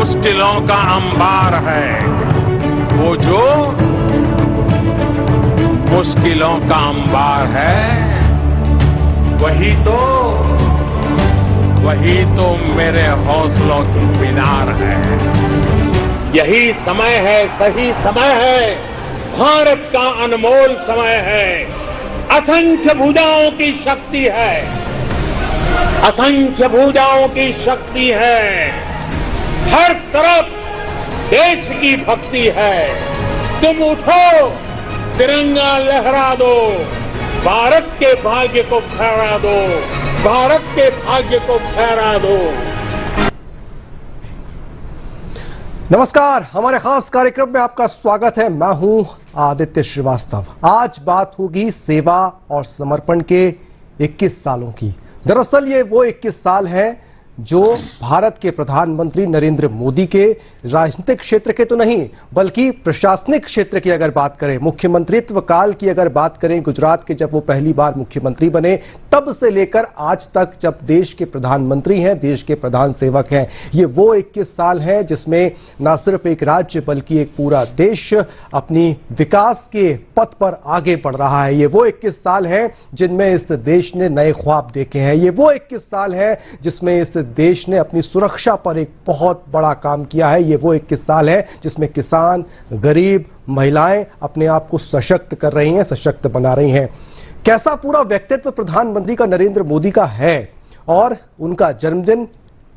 मुश्किलों का अंबार है, वो जो मुश्किलों का अंबार है, वही तो मेरे हौसलों की मीनार है। यही समय है, सही समय है, भारत का अनमोल समय है। असंख्य भुजाओं की शक्ति है, असंख्य भुजाओं की शक्ति है। हर तरफ देश की भक्ति है। तुम उठो, तिरंगा लहरा दो, भारत के भाग्य को फहरा दो, भारत के भाग्य को फहरा दो। नमस्कार, हमारे खास कार्यक्रम में आपका स्वागत है। मैं हूं आदित्य श्रीवास्तव। आज बात होगी सेवा और समर्पण के 21 सालों की। दरअसल ये वो 21 साल हैं जो भारत के प्रधानमंत्री नरेंद्र मोदी के राजनीतिक क्षेत्र के तो नहीं बल्कि प्रशासनिक क्षेत्र की अगर बात करें, मुख्यमंत्रित्व काल की अगर बात करें, गुजरात के जब वो पहली बार मुख्यमंत्री बने तब से लेकर आज तक जब देश के प्रधानमंत्री हैं, देश के प्रधान सेवक हैं, ये वो 21 साल हैं जिसमें न सिर्फ एक राज्य बल्कि एक पूरा देश अपनी विकास के पथ पर आगे बढ़ रहा है। ये वो 21 साल हैं जिनमें इस देश ने नए ख्वाब देखे हैं। ये वो 21 साल हैं जिसमें इस देश ने अपनी सुरक्षा पर एक बहुत बड़ा काम किया है। ये वो 21 साल है जिसमें किसान, गरीब, महिलाएं अपने आप को सशक्त कर रही हैं, सशक्त बना रही हैं। कैसा पूरा व्यक्तित्व प्रधानमंत्री का नरेंद्र मोदी का है और उनका जन्मदिन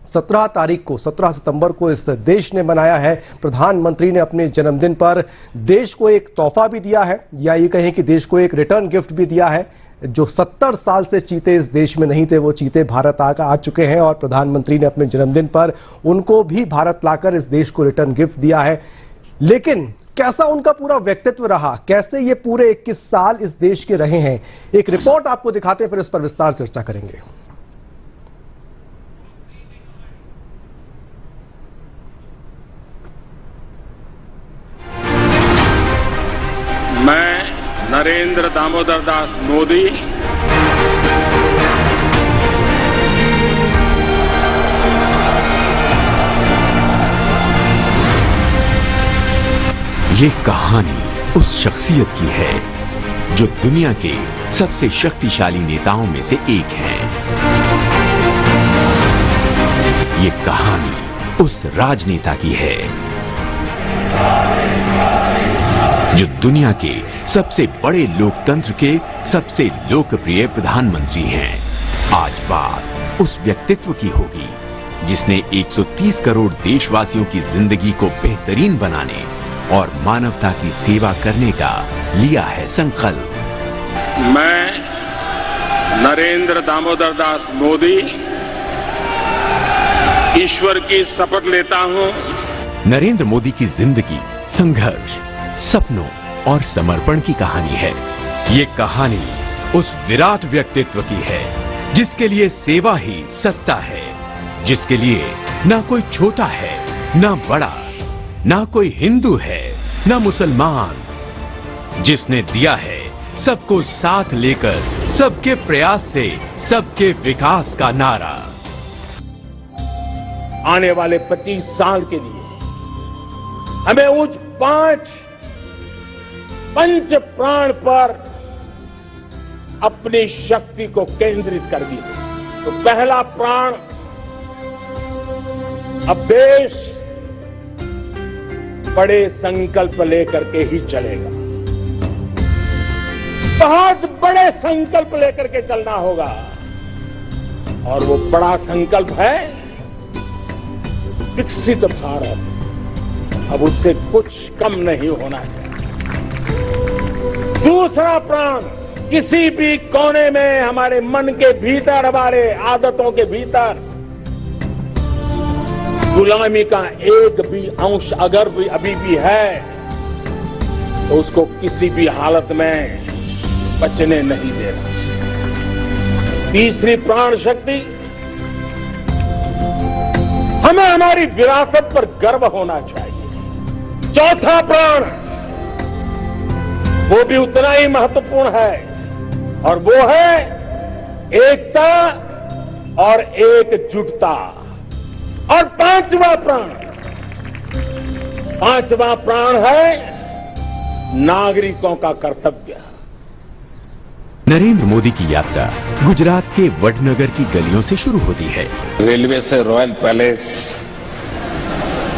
17 सितंबर को इस देश ने मनाया है। प्रधानमंत्री ने अपने जन्मदिन पर देश को एक तोहफा भी दिया है, या ये कहें कि देश को एक रिटर्न गिफ्ट भी दिया है। जो 70 साल से चीते इस देश में नहीं थे, वो चीते भारत आ चुके हैं और प्रधानमंत्री ने अपने जन्मदिन पर उनको भी भारत लाकर इस देश को रिटर्न गिफ्ट दिया है। लेकिन कैसा उनका पूरा व्यक्तित्व रहा, कैसे ये पूरे 21 साल इस देश के रहे हैं, एक रिपोर्ट आपको दिखाते हैं, फिर इस पर विस्तार से चर्चा करेंगे। मैं नरेंद्र दामोदर दास मोदी ये कहानी उस शख्सियत की है जो दुनिया के सबसे शक्तिशाली नेताओं में से एक है। ये कहानी उस राजनेता की है जो दुनिया के सबसे बड़े लोकतंत्र के सबसे लोकप्रिय प्रधानमंत्री हैं। आज बात उस व्यक्तित्व की होगी जिसने 130 करोड़ देशवासियों की जिंदगी को बेहतरीन बनाने और मानवता की सेवा करने का लिया है संकल्प। मैं नरेंद्र दामोदर दास मोदी ईश्वर की शपथ लेता हूं। नरेंद्र मोदी की जिंदगी संघर्ष, सपनों और समर्पण की कहानी है। ये कहानी उस विराट व्यक्तित्व की है जिसके लिए सेवा ही सत्ता है, जिसके लिए ना कोई छोटा है ना बड़ा, ना कोई हिंदू है ना मुसलमान, जिसने दिया है सबको साथ लेकर सबके प्रयास से सबके विकास का नारा। आने वाले 25 साल के लिए हमें उस पंच प्राण पर अपनी शक्ति को केंद्रित करनी है। तो पहला प्राण, अब देश बड़े संकल्प लेकर के ही चलेगा। बहुत बड़े संकल्प लेकर के चलना होगा और वो बड़ा संकल्प है विकसित भारत। अब उससे कुछ कम नहीं होना चाहिए। दूसरा प्राण, किसी भी कोने में हमारे मन के भीतर, हमारे आदतों के भीतर गुलामी का एक भी अंश अगर भी अभी भी है तो उसको किसी भी हालत में बचने नहीं देना। तीसरी प्राण शक्ति, हमें हमारी विरासत पर गर्व होना चाहिए। चौथा प्राण, वो भी उतना ही महत्वपूर्ण है और वो है एकता और एकजुटता। और पांचवा प्राण, पांचवा प्राण है नागरिकों का कर्तव्य। नरेंद्र मोदी की यात्रा गुजरात के वडनगर की गलियों से शुरू होती है। रेलवे से रॉयल पैलेस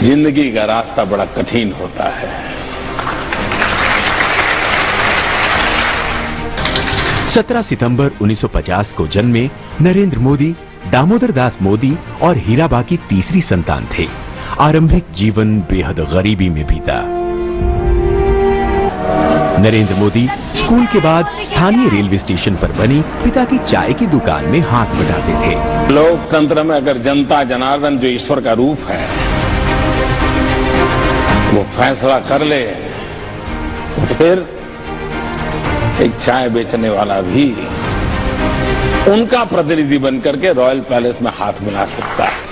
जिंदगी का रास्ता बड़ा कठिन होता है। 17 सितंबर 1950 को जन्मे नरेंद्र मोदी दामोदर दास मोदी और हीराबा की तीसरी संतान थे। आरंभिक जीवन बेहद गरीबी में बीता। नरेंद्र मोदी स्कूल के बाद स्थानीय रेलवे स्टेशन पर बनी पिता की चाय की दुकान में हाथ बटाते थे। लोकतंत्र में अगर जनता जनार्दन जो ईश्वर का रूप है वो फैसला कर ले तो फिर एक चाय बेचने वाला भी उनका प्रतिनिधि बनकर के रॉयल पैलेस में हाथ मिला सकता है।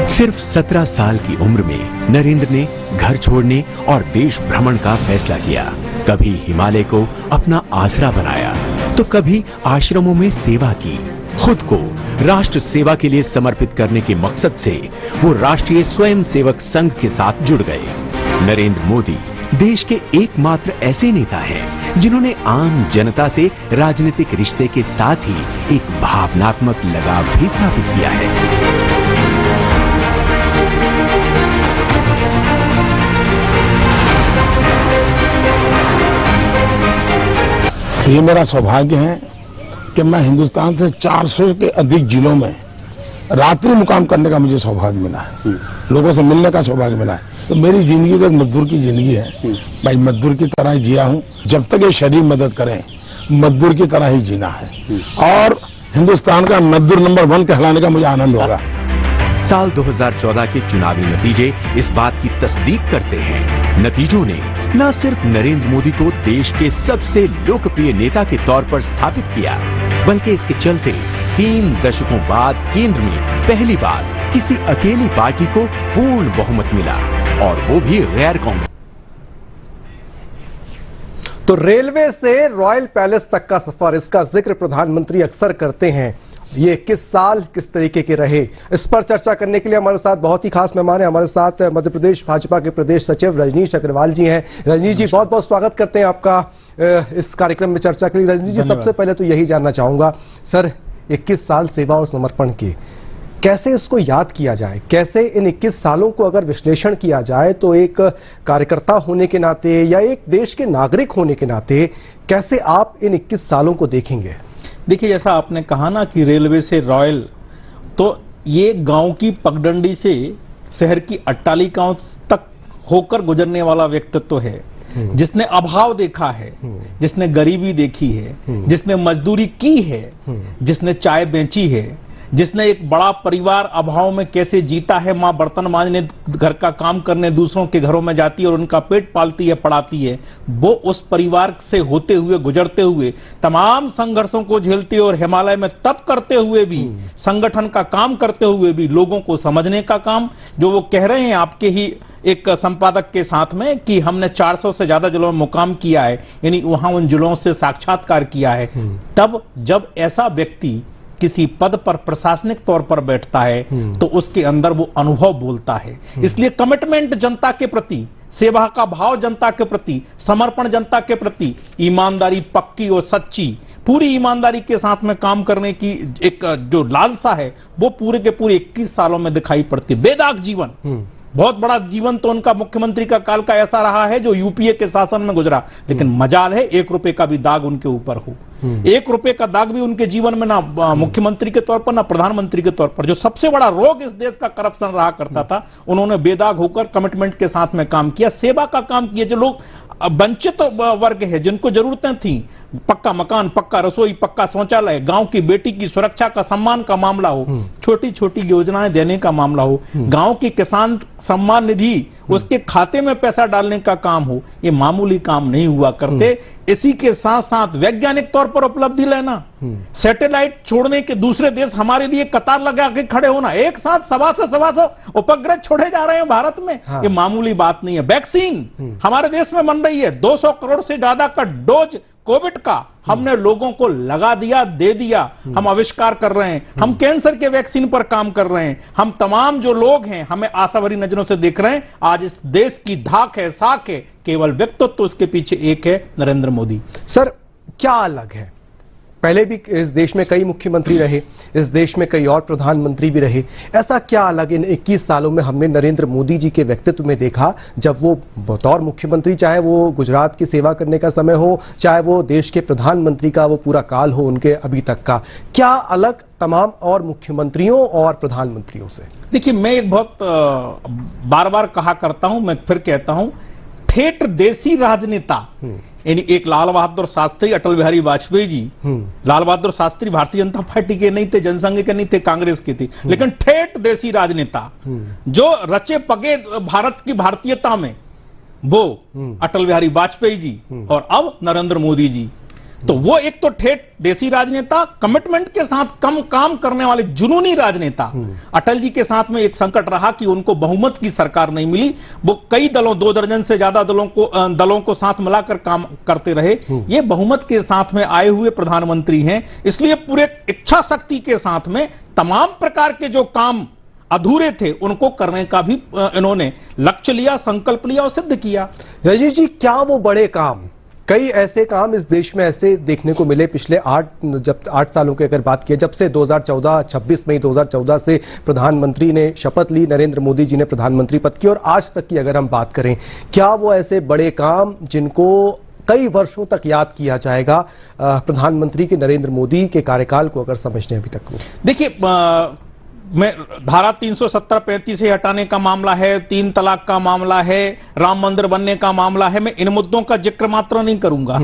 सिर्फ 17 साल की उम्र में नरेंद्र ने घर छोड़ने और देश भ्रमण का फैसला किया। कभी हिमालय को अपना आसरा बनाया तो कभी आश्रमों में सेवा की। खुद को राष्ट्र सेवा के लिए समर्पित करने के मकसद से वो राष्ट्रीय स्वयंसेवक संघ के साथ जुड़ गए। नरेंद्र मोदी देश के एकमात्र ऐसे नेता हैं जिन्होंने आम जनता से राजनीतिक रिश्ते के साथ ही एक भावनात्मक लगाव भी स्थापित किया है। ये मेरा सौभाग्य है कि मैं हिंदुस्तान से 400 के अधिक जिलों में रात्रि मुकाम करने का मुझे सौभाग्य मिला है, लोगों से मिलने का सौभाग्य मिला है। तो मेरी जिंदगी तो एक मजदूर की जिंदगी है। भाई मजदूर की तरह ही जिया हूँ। जब तक ये शरीर मदद करे मजदूर की तरह ही जीना है और हिंदुस्तान का मजदूर नंबर 1 कहलाने का मुझे आनंद होगा। साल 2014 के चुनावी नतीजे इस बात की तस्दीक करते हैं। नतीजों ने न सिर्फ नरेंद्र मोदी को देश के सबसे लोकप्रिय नेता के तौर पर स्थापित किया, बल्कि इसके चलते 3 दशकों बाद केंद्र में पहली बार किसी अकेली पार्टी को पूर्ण बहुमत मिला और वो भी गैर कांग्रेस। तो रेलवे से रॉयल पैलेस तक का सफर, इसका जिक्र प्रधानमंत्री अक्सर करते हैं। ये 21 साल किस तरीके के रहे, इस पर चर्चा करने के लिए हमारे साथ बहुत ही खास मेहमान हैं। हमारे साथ मध्य प्रदेश भाजपा के प्रदेश सचिव रजनीश अग्रवाल जी हैं। रजनीश जी, बहुत बहुत स्वागत करते हैं आपका इस कार्यक्रम में चर्चा के लिए। रजनीश जी, सबसे पहले तो यही जानना चाहूंगा सर, 21 साल सेवा और समर्पण के, कैसे इसको याद किया जाए? कैसे इन 21 सालों को अगर विश्लेषण किया जाए तो एक कार्यकर्ता होने के नाते या एक देश के नागरिक होने के नाते कैसे आप इन 21 सालों को देखेंगे? देखिए, जैसा आपने कहा ना कि रेलवे से रॉयल, तो ये गांव की पगडंडी से शहर की अट्टालिकाओं तक होकर गुजरने वाला व्यक्तित्व है, जिसने अभाव देखा है, जिसने गरीबी देखी है, जिसने मजदूरी की है, जिसने चाय बेची है, जिसने एक बड़ा परिवार अभाव में कैसे जीता है। माँ बर्तन मांजने, घर का काम करने दूसरों के घरों में जाती है और उनका पेट पालती है, पढ़ाती है। वो उस परिवार से होते हुए, गुजरते हुए, तमाम संघर्षों को झेलते और हिमालय में तप करते हुए भी, संगठन का काम करते हुए भी, लोगों को समझने का काम, जो वो कह रहे हैं आपके ही एक संपादक के साथ में कि हमने 400 से ज्यादा जिलों में मुकाम किया है, यानी वहां उन जिलों से साक्षात्कार किया है। तब जब ऐसा व्यक्ति किसी पद पर प्रशासनिक तौर पर बैठता है तो उसके अंदर वो अनुभव बोलता है। इसलिए कमिटमेंट जनता के प्रति, सेवा का भाव जनता के प्रति, समर्पण जनता के प्रति, ईमानदारी पक्की और सच्ची, पूरी ईमानदारी के साथ में काम करने की एक जो लालसा है वो पूरे के पूरे 21 सालों में दिखाई पड़ती। बेदाग जीवन, बहुत बड़ा जीवन तो उनका मुख्यमंत्री का काल का ऐसा रहा है जो यूपीए के शासन में गुजरा, लेकिन मजाल है 1 रुपए का भी दाग उनके ऊपर हो। 1 रुपए का दाग भी उनके जीवन में ना मुख्यमंत्री के तौर पर ना प्रधानमंत्री के तौर पर। जो सबसे बड़ा रोग इस देश का करप्शन रहा करता था, उन्होंने बेदाग होकर कमिटमेंट के साथ में काम किया, सेवा का काम किया। जो लोग वंचित वर्ग है, जिनको जरूरतें थी, पक्का मकान, पक्का रसोई, पक्का शौचालय, गांव की बेटी की सुरक्षा का सम्मान का मामला हो, छोटी छोटी योजनाएं देने का मामला हो, गांव की किसान सम्मान निधि उसके खाते में पैसा डालने का काम हो, ये मामूली काम नहीं हुआ करते। इसी के साथ साथ वैज्ञानिक तौर पर उपलब्धि लेना, सैटेलाइट छोड़ने के दूसरे देश हमारे लिए कतार लगा के खड़े होना, एक साथ 125 उपग्रह छोड़े जा रहे हैं भारत में, ये मामूली बात नहीं है। वैक्सीन हमारे देश में बन रही है, 200 करोड़ से ज्यादा का डोज कोविड का हमने लोगों को लगा दिया, दे दिया। हम आविष्कार कर रहे हैं, हम कैंसर के वैक्सीन पर काम कर रहे हैं, हम तमाम जो लोग हैं हमें आशा भरी नजरों से देख रहे हैं। आज इस देश की धाक है, साख है, केवल व्यक्तित्व तो उसके पीछे एक है, नरेंद्र मोदी। सर, क्या अलग है? पहले भी इस देश में कई मुख्यमंत्री रहे, इस देश में कई और प्रधानमंत्री भी रहे। ऐसा क्या अलग इन 21 सालों में हमने नरेंद्र मोदी जी के व्यक्तित्व में देखा, जब वो बतौर मुख्यमंत्री, चाहे वो गुजरात की सेवा करने का समय हो, चाहे वो देश के प्रधानमंत्री का वो पूरा काल हो उनके अभी तक का, क्या अलग तमाम और मुख्यमंत्रियों और प्रधानमंत्रियों से? देखिए, मैं एक बहुत बार बार कहा करता हूं, मैं फिर कहता हूं, ठेठ देसी राजनेता यानी एक लाल बहादुर शास्त्री, अटल बिहारी वाजपेयी जी। लाल बहादुर शास्त्री भारतीय जनता पार्टी के नहीं थे, जनसंघ के नहीं थे, कांग्रेस के थे, लेकिन ठेठ देसी राजनेता जो रचे पगे भारत की भारतीयता में, वो अटल बिहारी वाजपेयी जी और अब नरेंद्र मोदी जी। तो वो एक तो ठेठ देसी राजनेता, कमिटमेंट के साथ कम काम करने वाले जुनूनी राजनेता। अटल जी के साथ में एक संकट रहा कि उनको बहुमत की सरकार नहीं मिली, वो कई दलों, 2 दर्जन से ज्यादा दलों को साथ मिलाकर काम करते रहे। ये बहुमत के साथ में आए हुए प्रधानमंत्री हैं, इसलिए पूरे इच्छा शक्ति के साथ में तमाम प्रकार के जो काम अधूरे थे उनको करने का भी इन्होंने लक्ष्य लिया, संकल्प लिया और सिद्ध किया। रजनीश जी, क्या वो बड़े काम, कई ऐसे काम इस देश में ऐसे देखने को मिले पिछले 8 सालों की अगर बात की, जब से 2014 26 मई 2014 से प्रधानमंत्री ने शपथ ली, नरेंद्र मोदी जी ने प्रधानमंत्री पद की, और आज तक की अगर हम बात करें, क्या वो ऐसे बड़े काम जिनको कई वर्षों तक याद किया जाएगा प्रधानमंत्री के नरेंद्र मोदी के कार्यकाल को अगर समझने अभी तक? देखिए, मैं धारा 370-35 से हटाने का मामला है, 3 तलाक का मामला है, राम मंदिर बनने का मामला है, मैं इन मुद्दों का जिक्र मात्र नहीं करूंगा।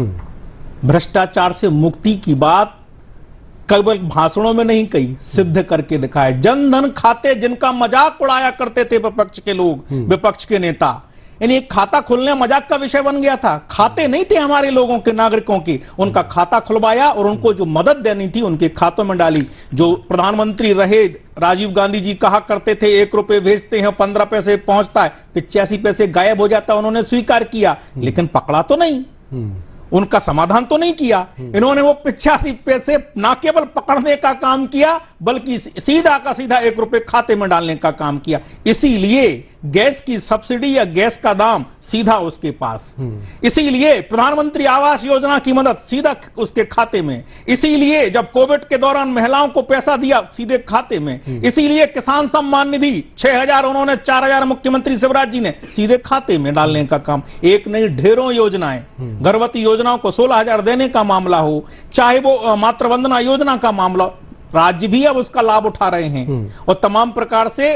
भ्रष्टाचार से मुक्ति की बात केवल भाषणों में नहीं कही, सिद्ध करके दिखाए। जनधन खाते जिनका मजाक उड़ाया करते थे विपक्ष के लोग, विपक्ष के नेता, यानी एक खाता खुलने मजाक का विषय बन गया था। खाते नहीं थे हमारे लोगों के, नागरिकों की, उनका खाता खुलवाया और उनको जो मदद देनी थी उनके खातों में डाली। जो प्रधानमंत्री रहे राजीव गांधी जी कहा करते थे 1 रुपए भेजते हैं 15 पैसे पहुंचता है, 85 पैसे गायब हो जाता है, उन्होंने स्वीकार किया, लेकिन पकड़ा तो नहीं, उनका समाधान तो नहीं किया। इन्होंने वो 85 पैसे ना केवल पकड़ने का काम किया, बल्कि सीधा का सीधा 1 रुपए खाते में डालने का काम किया। इसीलिए गैस की सब्सिडी या गैस का दाम सीधा उसके पास, इसीलिए प्रधानमंत्री आवास योजना की मदद सीधा उसके खाते में, इसीलिए जब कोविड के दौरान महिलाओं को पैसा दिया सीधे खाते में, इसीलिए किसान सम्मान निधि 6000 उन्होंने 4000 मुख्यमंत्री शिवराज जी ने सीधे खाते में डालने का काम। एक नहीं, ढेरों योजनाएं, गर्भवती योजनाओं को 16000 देने का मामला हो, चाहे वो मातृवंदना योजना का मामला, राज्य भी अब उसका लाभ उठा रहे हैं और तमाम प्रकार से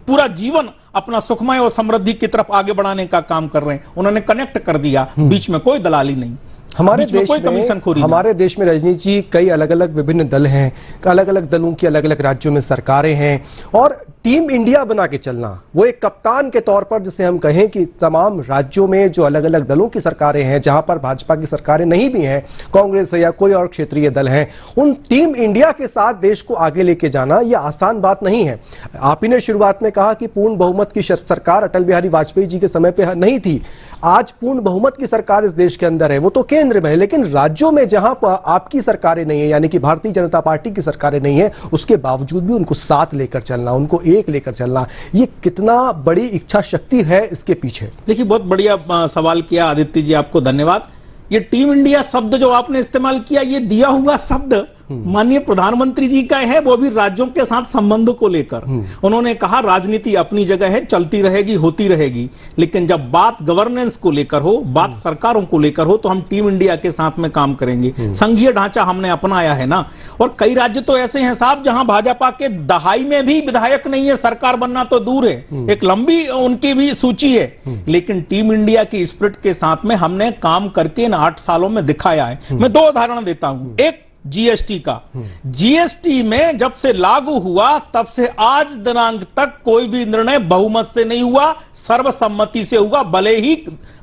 पूरा जीवन अपना सुखमय और समृद्धि की तरफ आगे बढ़ाने का काम कर रहे हैं। उन्होंने कनेक्ट कर दिया, बीच में कोई दलाली नहीं, हमारे देश कोई कमीशन खोरी। हमारे देश में रजनीश जी कई अलग अलग विभिन्न दल हैं, अलग अलग दलों की अलग अलग राज्यों में सरकारें हैं, और टीम इंडिया बना के चलना, वो एक कप्तान के तौर पर जिसे हम कहें कि तमाम राज्यों में जो अलग अलग दलों की सरकारें हैं, जहां पर भाजपा की सरकारें नहीं भी हैं, कांग्रेस है या कोई और क्षेत्रीय दल हैं, उन टीम इंडिया के साथ देश को आगे लेके जाना यह आसान बात नहीं है। आप ही ने शुरुआत में कहा कि पूर्ण बहुमत की सरकार अटल बिहारी वाजपेयी जी के समय पे नहीं थी, आज पूर्ण बहुमत की सरकार इस देश के अंदर है, वो तो केंद्र में है, लेकिन राज्यों में जहां पर आपकी सरकारें नहीं है, यानी कि भारतीय जनता पार्टी की सरकारें नहीं है, उसके बावजूद भी उनको साथ लेकर चलना, उनको एक लेकर चलना, ये कितना बड़ी इच्छा शक्ति है इसके पीछे? देखिए, बहुत बढ़िया सवाल किया आदित्य जी, आपको धन्यवाद। ये टीम इंडिया शब्द जो आपने इस्तेमाल किया, ये दिया हुआ शब्द माननीय प्रधानमंत्री जी का है, वो भी राज्यों के साथ संबंधों को लेकर। उन्होंने कहा राजनीति अपनी जगह है, चलती रहेगी, होती रहेगी, लेकिन जब बात गवर्नेंस को लेकर हो, बात सरकारों को लेकर हो, तो हम टीम इंडिया के साथ में काम करेंगे। संघीय ढांचा हमने अपनाया है ना, और कई राज्य तो ऐसे हैं साहब जहां भाजपा के दहाई में भी विधायक नहीं है, सरकार बनना तो दूर है, एक लंबी उनकी भी सूची है, लेकिन टीम इंडिया की स्पिरिट के साथ में हमने काम करके इन 8 सालों में दिखाया है। मैं 2 उदाहरण देता हूं। एक जीएसटी का, जीएसटी में जब से लागू हुआ तब से आज दिनांक तक कोई भी निर्णय बहुमत से नहीं हुआ, सर्वसम्मति से हुआ, भले ही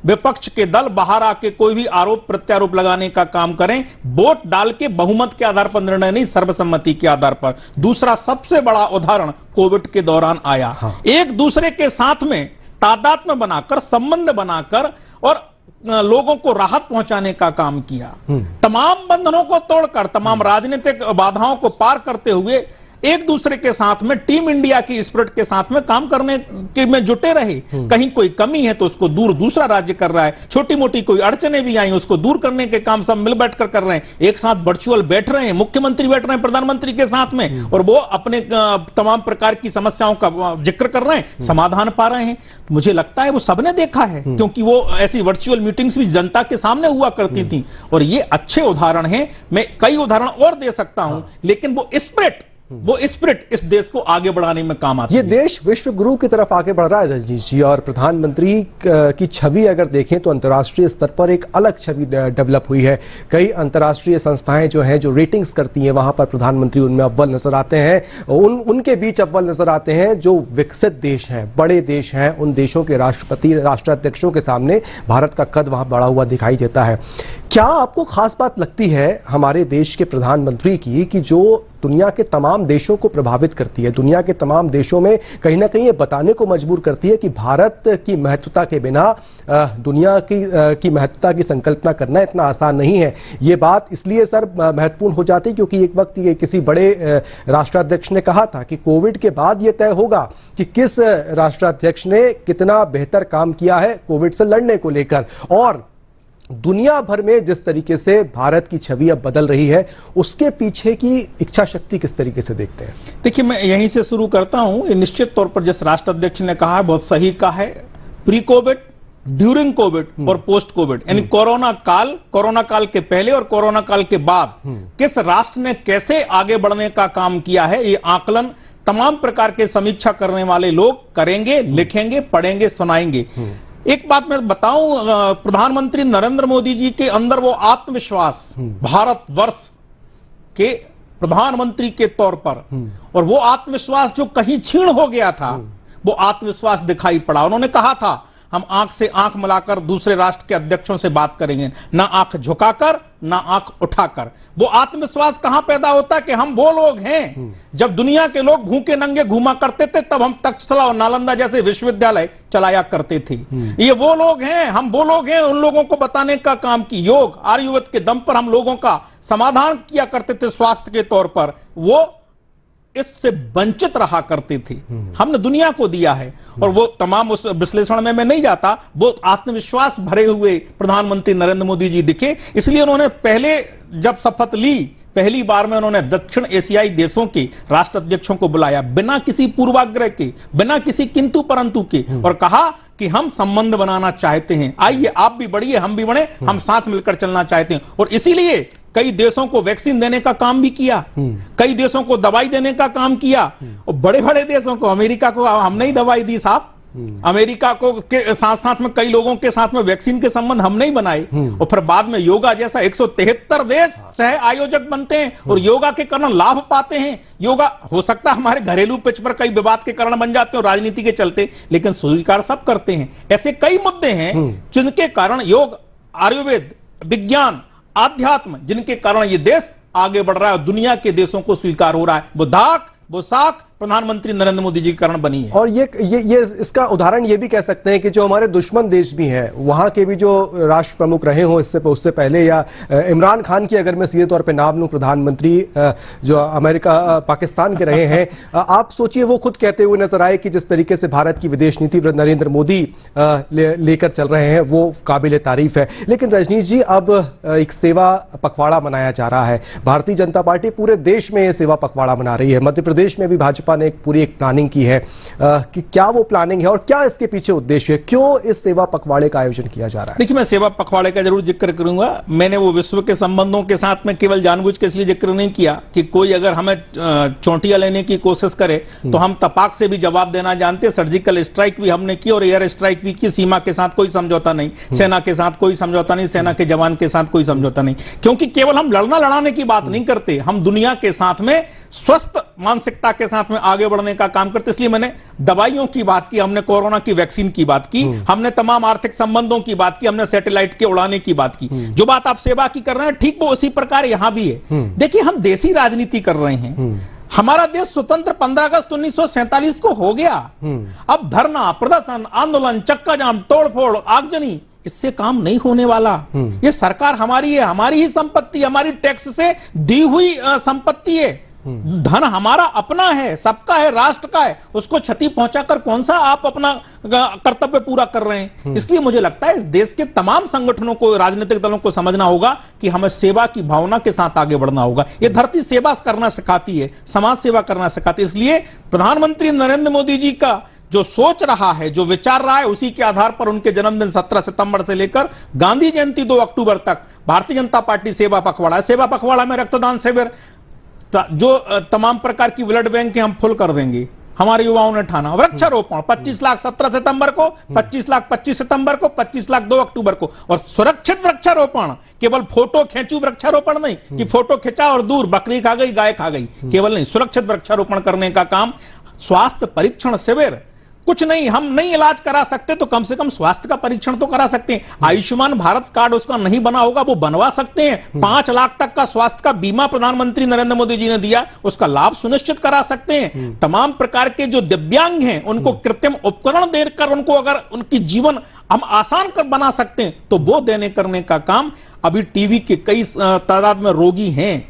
विपक्ष के दल बाहर आके कोई भी आरोप प्रत्यारोप लगाने का काम करें, वोट डाल के बहुमत के आधार पर निर्णय नहीं, सर्वसम्मति के आधार पर। दूसरा सबसे बड़ा उदाहरण कोविड के दौरान आया। एक दूसरे के साथ में तादात्म्य बनाकर, संबंध बनाकर और लोगों को राहत पहुंचाने का काम किया। तमाम बंधनों को तोड़कर, तमाम राजनीतिक बाधाओं को पार करते हुए एक दूसरे के साथ में, टीम इंडिया की स्पिरिट के साथ में काम करने के में जुटे रहे। कहीं कोई कमी है तो उसको दूर दूसरा राज्य कर रहा है, छोटी मोटी कोई अड़चने भी आई उसको दूर करने के काम सब मिल बैठकर कर रहे हैं। एक साथ वर्चुअल बैठ रहे हैं, मुख्यमंत्री बैठ रहे हैं प्रधानमंत्री के साथ में, और वो अपने तमाम प्रकार की समस्याओं का जिक्र कर रहे हैं, समाधान पा रहे हैं। मुझे लगता है वो सबने देखा है, क्योंकि वो ऐसी वर्चुअल मीटिंग्स भी जनता के सामने हुआ करती थी। और ये अच्छे उदाहरण हैं, मैं कई उदाहरण और दे सकता हूं, लेकिन वो स्पिरिट इस देश को आगे बढ़ाने में काम आती है। ये देश विश्व गुरु की तरफ आगे बढ़ रहा है रजनीश जी, और प्रधानमंत्री की छवि अगर देखें तो अंतर्राष्ट्रीय स्तर पर एक अलग छवि डेवलप हुई है। कई अंतर्राष्ट्रीय संस्थाएं जो हैं, जो रेटिंग्स करती हैं, वहां पर प्रधानमंत्री उनमें अव्वल नजर आते हैं। उनके बीच अव्वल नजर आते हैं जो विकसित देश हैं, बड़े देश हैं। उन देशों के राष्ट्रपति, राष्ट्राध्यक्षों के सामने भारत का कद वहां बढ़ा हुआ दिखाई देता है। क्या आपको खास बात लगती है हमारे देश के प्रधानमंत्री की, कि जो दुनिया के तमाम देशों को प्रभावित करती है, दुनिया के तमाम देशों में कहीं ना कहीं ये बताने को मजबूर करती है कि भारत की महत्वता के बिना दुनिया की महत्वता की संकल्पना करना इतना आसान नहीं है? ये बात इसलिए सर महत्वपूर्ण हो जाती है क्योंकि एक वक्त ये किसी बड़े राष्ट्राध्यक्ष ने कहा था कि कोविड के बाद ये तय होगा कि किस राष्ट्राध्यक्ष ने कितना बेहतर काम किया है कोविड से लड़ने को लेकर। और दुनिया भर में जिस तरीके से भारत की छवि अब बदल रही है, उसके पीछे की इच्छा शक्ति किस तरीके से देखते हैं? देखिए, मैं यहीं से शुरू करता हूं। ये निश्चित तौर पर जिस राष्ट्राध्यक्ष ने कहा है, बहुत सही कहा है। प्री कोविड, ड्यूरिंग कोविड और पोस्ट कोविड, यानी कोरोना काल के पहले और कोरोना काल के बाद किस राष्ट्र ने कैसे आगे बढ़ने का काम किया है, ये आकलन तमाम प्रकार के समीक्षा करने वाले लोग करेंगे, लिखेंगे, पढ़ेंगे, सुनाएंगे। एक बात मैं बताऊं, प्रधानमंत्री नरेंद्र मोदी जी के अंदर वो आत्मविश्वास, भारतवर्ष के प्रधानमंत्री के तौर पर, और वो आत्मविश्वास जो कहीं क्षीण हो गया था, वो आत्मविश्वास दिखाई पड़ा। उन्होंने कहा था, हम आंख से आंख मिलाकर दूसरे राष्ट्र के अध्यक्षों से बात करेंगे, ना आंख झुकाकर ना आंख उठाकर। वो आत्मविश्वास कहां पैदा होता है कि हम वो लोग हैं। जब दुनिया के लोग भूखे नंगे घूमा करते थे, तब हम तक्षशिला और नालंदा जैसे विश्वविद्यालय चलाया करते थे। ये वो लोग हैं, हम वो लोग हैं। उन लोगों को बताने का काम की योग आयुर्वेद के दम पर हम लोगों का समाधान किया करते थे स्वास्थ्य के तौर पर, वो इससे वंचित रहा करते थे। हमने दुनिया को दिया है, और वो तमाम उस विश्लेषण में मैं नहीं जाता। वो आत्मविश्वास भरे हुए प्रधानमंत्री नरेंद्र मोदी जी दिखे, इसलिए उन्होंने पहले जब शपथ ली, पहली बार में उन्होंने दक्षिण एशियाई देशों के राष्ट्राध्यक्षों को बुलाया, बिना किसी पूर्वाग्रह के, बिना किसी किंतु परंतु के, और कहा कि हम संबंध बनाना चाहते हैं, आइए आप भी बढ़िए, हम भी बढ़े, हम साथ मिलकर चलना चाहते हैं। और इसीलिए कई देशों को वैक्सीन देने का काम भी किया, कई देशों को दवाई देने का काम किया, और बड़े बड़े देशों को, अमेरिका को हमने ही दवाई दी साहब, अमेरिका को के साथ साथ में कई लोगों के साथ में वैक्सीन के संबंध हमने ही बनाए। और फिर बाद में योगा जैसा 173 देश सह आयोजक बनते हैं और योगा के कारण लाभ पाते हैं। योगा हो सकता है हमारे घरेलू पिच पर कई विवाद के कारण बन जाते हैं और राजनीति के चलते, लेकिन स्वीकार सब करते हैं। ऐसे कई मुद्दे हैं जिनके कारण योग, आयुर्वेद, विज्ञान, आध्यात्म, जिनके कारण ये देश आगे बढ़ रहा है, दुनिया के देशों को स्वीकार हो रहा है। वो धाक, वो साख प्रधानमंत्री नरेंद्र मोदी जी के कारण बनी है। और ये इसका उदाहरण ये भी कह सकते हैं कि जो हमारे दुश्मन देश भी हैं, वहां के भी जो राष्ट्र प्रमुख रहे हों उससे पहले, या इमरान खान की अगर मैं सीधे तौर पे नाम लूं, प्रधानमंत्री जो अमेरिका पाकिस्तान के रहे हैं, आप सोचिए वो खुद कहते हुए नजर आए कि जिस तरीके से भारत की विदेश नीति नरेंद्र मोदी लेकर चल रहे हैं वो काबिल तारीफ है। लेकिन रजनीश जी, अब एक सेवा पखवाड़ा मनाया जा रहा है। भारतीय जनता पार्टी पूरे देश में सेवा पखवाड़ा मना रही है। मध्य प्रदेश में भी भाजपा ने एक पूरी प्लानिंग की है कि क्या वो प्लानिंग है और क्या इसके पीछे उद्देश्य है, क्यों इस सेवा पखवाड़े का आयोजन किया जा रहा है? देखिए, मैं सेवा पखवाड़े का जरूर जिक्र करूंगा। मैंने वो विश्व के संबंधों के साथ में केवल जानबूझ के इसलिए जिक्र नहीं किया कि कोई अगर हमें चोटियां लेने की कोशिश करे तो हम तपाक से भी जवाब देना जानते हैं। सर्जिकल स्ट्राइक भी हमने की और एयर स्ट्राइक भी की। सीमा के साथ कोई समझौता नहीं, सेना के साथ कोई समझौता नहीं, सेना के जवान के साथ कोई समझौता नहीं, क्योंकि केवल हम लड़ाने की बात नहीं करते, हम दुनिया के साथ में स्वस्थ मानसिकता के साथ में आगे बढ़ने का काम करते। इसलिए मैंने दवाइयों की बात की, हमने कोरोना की वैक्सीन की बात की, हमने तमाम आर्थिक संबंधों की बात की, हमने सैटेलाइट के उड़ाने की बात की। जो बात आप सेवा की कर रहे हैं, ठीक वो उसी प्रकार यहां भी है। देखिए, हम देसी राजनीति कर रहे हैं। हमारा देश स्वतंत्र 15 अगस्त 1947 को हो गया। अब धरना, प्रदर्शन, आंदोलन, चक्का जाम, तोड़फोड़, आगजनी, इससे काम नहीं होने वाला। ये सरकार हमारी है, हमारी ही संपत्ति, हमारी टैक्स से दी हुई संपत्ति है, धन हमारा अपना है, सबका है, राष्ट्र का है, उसको क्षति पहुंचाकर कौन सा आप अपना कर्तव्य पूरा कर रहे हैं। इसलिए मुझे लगता है इस देश के तमाम संगठनों को, राजनीतिक दलों को समझना होगा कि हमें सेवा की भावना के साथ आगे बढ़ना होगा। ये धरती सेवा करना सिखाती है, समाज सेवा करना सिखाती है। इसलिए प्रधानमंत्री नरेंद्र मोदी जी का जो सोच रहा है, जो विचार रहा है, उसी के आधार पर उनके जन्मदिन 17 सितंबर से लेकर गांधी जयंती 2 अक्टूबर तक भारतीय जनता पार्टी सेवा पखवाड़ा है। सेवा पखवाड़ा में रक्तदान शिविर, जो तमाम प्रकार की ब्लड बैंक के हम फुल कर देंगे, हमारे युवाओं ने ठाना। वृक्षारोपण 25 लाख 17 सितंबर को, 25 लाख 25 सितंबर को, 25 लाख 2 अक्टूबर को। और सुरक्षित वृक्षारोपण, केवल फोटो खींचू वृक्षारोपण नहीं कि फोटो खींचा और दूर बकरी खा गई, गाय खा गई, केवल नहीं, सुरक्षित वृक्षारोपण करने का काम। स्वास्थ्य परीक्षण शिविर, कुछ नहीं, हम नहीं इलाज करा सकते तो कम से कम स्वास्थ्य का परीक्षण तो करा सकते हैं। आयुष्मान भारत कार्ड उसका नहीं बना होगा, वो बनवा सकते हैं। 5 लाख तक का स्वास्थ्य का बीमा प्रधानमंत्री नरेंद्र मोदी जी ने दिया, उसका लाभ सुनिश्चित करा सकते हैं। तमाम प्रकार के जो दिव्यांग हैं उनको कृत्रिम उपकरण देकर उनको अगर उनकी जीवन हम आसान कर बना सकते हैं तो वो देने करने का काम। अभी टीबी के कई तादाद में रोगी हैं,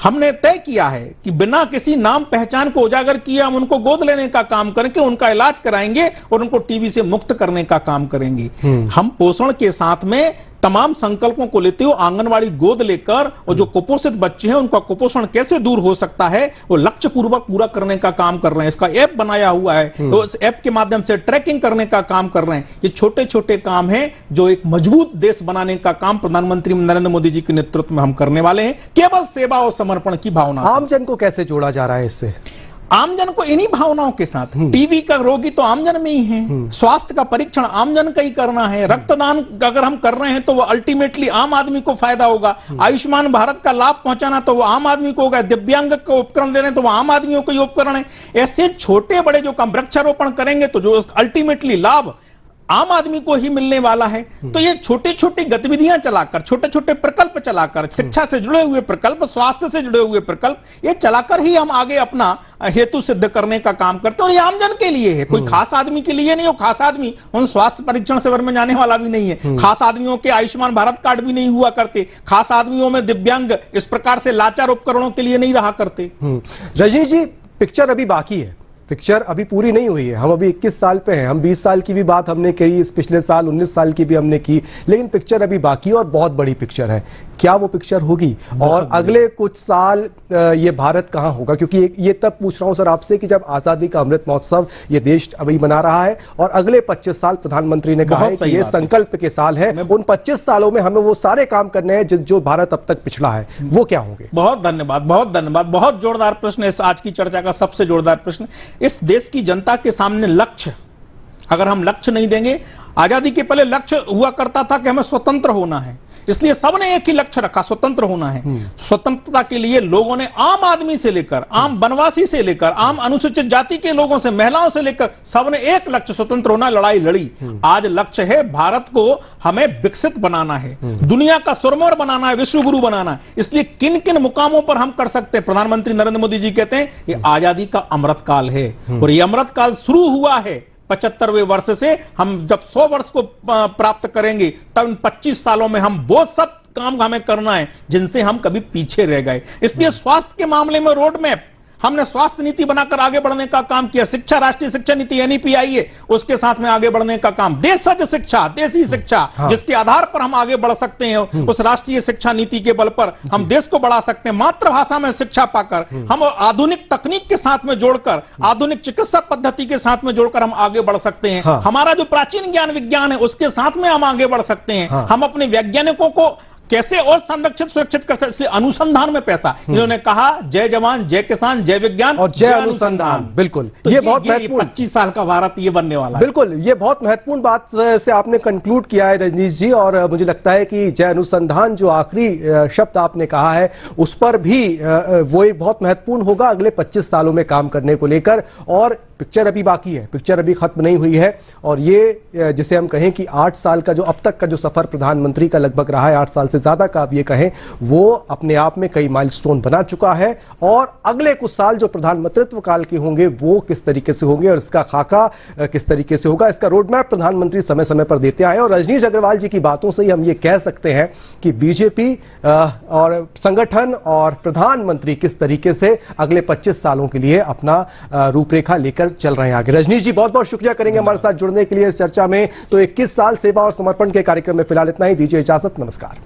हमने तय किया है कि बिना किसी नाम पहचान को उजागर किए हम उनको गोद लेने का काम करेंगे, उनका इलाज कराएंगे और उनको टीबी से मुक्त करने का काम करेंगे। हम पोषण के साथ में तमाम संकल्पों को लेते हुए आंगनवाड़ी गोद लेकर और जो कुपोषित बच्चे हैं उनका कुपोषण कैसे दूर हो सकता है वो लक्ष्य पूर्वक पूरा करने का काम कर रहे हैं। इसका ऐप बनाया हुआ है, तो इस ऐप के माध्यम से ट्रैकिंग करने का काम कर रहे हैं। ये छोटे छोटे काम हैं जो एक मजबूत देश बनाने का काम प्रधानमंत्री नरेंद्र मोदी जी के नेतृत्व में हम करने वाले हैं, केवल सेवा और समर्पण की भावना। आमजन को कैसे जोड़ा जा रहा है इससे? आमजन को इन्हीं भावनाओं के साथ, टीबी का रोगी तो आमजन में ही है, स्वास्थ्य का परीक्षण आमजन का ही करना है, रक्तदान अगर हम कर रहे हैं तो वो अल्टीमेटली आम आदमी को फायदा होगा, आयुष्मान भारत का लाभ पहुंचाना तो वो आम आदमी को होगा, दिव्यांग को उपकरण दे रहे हैं तो वो आम आदमियों को ही उपकरण है। ऐसे छोटे बड़े जो काम, वृक्षारोपण करेंगे तो जो अल्टीमेटली लाभ आम आदमी को ही मिलने वाला है। तो ये छोटी छोटी गतिविधियां चलाकर, छोटे छोटे प्रकल्प चलाकर, शिक्षा से जुड़े हुए प्रकल्प, स्वास्थ्य से जुड़े हुए प्रकल्प, ये चलाकर ही हम आगे अपना हेतु सिद्ध करने का काम करते हैं। और ये आमजन के लिए है, कोई खास आदमी के लिए नहीं हो। खास आदमी उन स्वास्थ्य परीक्षण शिविर में जाने वाला भी नहीं है, खास आदमियों के आयुष्मान भारत कार्ड भी नहीं हुआ करते, खास आदमियों में दिव्यांग इस प्रकार से लाचार उपकरणों के लिए नहीं रहा करते। रजनीश जी, पिक्चर अभी बाकी है, पिक्चर अभी पूरी नहीं हुई है। हम अभी 21 साल पे हैं, हम 20 साल की भी बात हमने करी, इस पिछले साल 19 साल की भी हमने की, लेकिन पिक्चर अभी बाकी है और बहुत बड़ी पिक्चर है। क्या वो पिक्चर होगी और अगले कुछ साल ये भारत कहां होगा? क्योंकि ये तब पूछ रहा हूं सर आपसे कि जब आजादी का अमृत महोत्सव ये देश अभी मना रहा है और अगले 25 साल प्रधानमंत्री ने कहा है कि ये संकल्प के साल है, उन 25 सालों में हमें वो सारे काम करने हैं जो भारत अब तक पिछड़ा है, वो क्या होंगे? बहुत धन्यवाद, बहुत धन्यवाद। बहुत जोरदार प्रश्न है, आज की चर्चा का सबसे जोरदार प्रश्न। इस देश की जनता के सामने लक्ष्य, अगर हम लक्ष्य नहीं देंगे, आजादी के पहले लक्ष्य हुआ करता था कि हमें स्वतंत्र होना है, इसलिए सबने एक ही लक्ष्य रखा, स्वतंत्र होना है। स्वतंत्रता के लिए लोगों ने आम आदमी से लेकर, आम बनवासी से लेकर, आम अनुसूचित जाति के लोगों से, महिलाओं से लेकर सबने एक लक्ष्य, स्वतंत्र होना, लड़ाई लड़ी। आज लक्ष्य है भारत को हमें विकसित बनाना है, दुनिया का सुरमौर बनाना है, विश्व गुरु बनाना है। इसलिए किन किन मुकामों पर हम कर सकते हैं? प्रधानमंत्री नरेंद्र मोदी जी कहते हैं ये आजादी का अमृत काल है और ये अमृत काल शुरू हुआ है 75वें वर्ष से। हम जब 100 वर्ष को प्राप्त करेंगे तब 25 सालों में हम वो सब काम हमें करना है जिनसे हम कभी पीछे रह गए। इसलिए स्वास्थ्य के मामले में रोड मैप, हमने स्वास्थ्य नीति बनाकर आगे बढ़ने का काम किया। शिक्षा, राष्ट्रीय शिक्षा नीति NEP आई है, उसके साथ में आगे बढ़ने का काम। देशज शिक्षा, देसी शिक्षा, जिसके आधार पर हम आगे बढ़ सकते हैं, उस राष्ट्रीय शिक्षा नीति के बल पर हम देश को बढ़ा सकते हैं। मातृभाषा में शिक्षा पाकर, हम आधुनिक तकनीक के साथ में जोड़कर, आधुनिक चिकित्सा पद्धति के साथ में जोड़कर हम आगे बढ़ सकते हैं। हमारा जो प्राचीन ज्ञान विज्ञान है उसके साथ में हम आगे बढ़ सकते हैं। हम अपने वैज्ञानिकों को कैसे और संरक्षित सुरक्षित कर सकते, इसलिए अनुसंधान में पैसा। इन्होंने कहा जय जवान, जय किसान, जय विज्ञान और जय अनुसंधान। बिल्कुल, तो ये बहुत महत्वपूर्ण, 25 साल का भारत ये बनने वाला है। बिल्कुल, ये बहुत महत्वपूर्ण बात से आपने कंक्लूड किया है रजनीश जी। और मुझे लगता है कि जय अनुसंधान जो आखिरी शब्द आपने कहा है उस पर भी वो एक बहुत महत्वपूर्ण होगा अगले 25 सालों में काम करने को लेकर। और पिक्चर अभी बाकी है, पिक्चर अभी खत्म नहीं हुई है। और ये जिसे हम कहें कि 8 साल का जो अब तक का जो सफर प्रधानमंत्री का लगभग रहा है, 8 साल से ज्यादा का आप ये कहें, वो अपने आप में कई माइलस्टोन बना चुका है। और अगले कुछ साल जो प्रधानमंत्रित्व काल के होंगे वो किस तरीके से होंगे और इसका खाका किस तरीके से होगा, इसका रोड मैप प्रधानमंत्री समय समय पर देते आए। और रजनीश अग्रवाल जी की बातों से ही हम ये कह सकते हैं कि बीजेपी और संगठन और प्रधानमंत्री किस तरीके से अगले 25 सालों के लिए अपना रूपरेखा लेकर चल रहे हैं आगे। रजनीश जी, बहुत बहुत शुक्रिया करेंगे हमारे साथ जुड़ने के लिए इस चर्चा में। तो 21 साल सेवा और समर्पण के कार्यक्रम में फिलहाल इतना ही, दीजिए इजाजत, नमस्कार।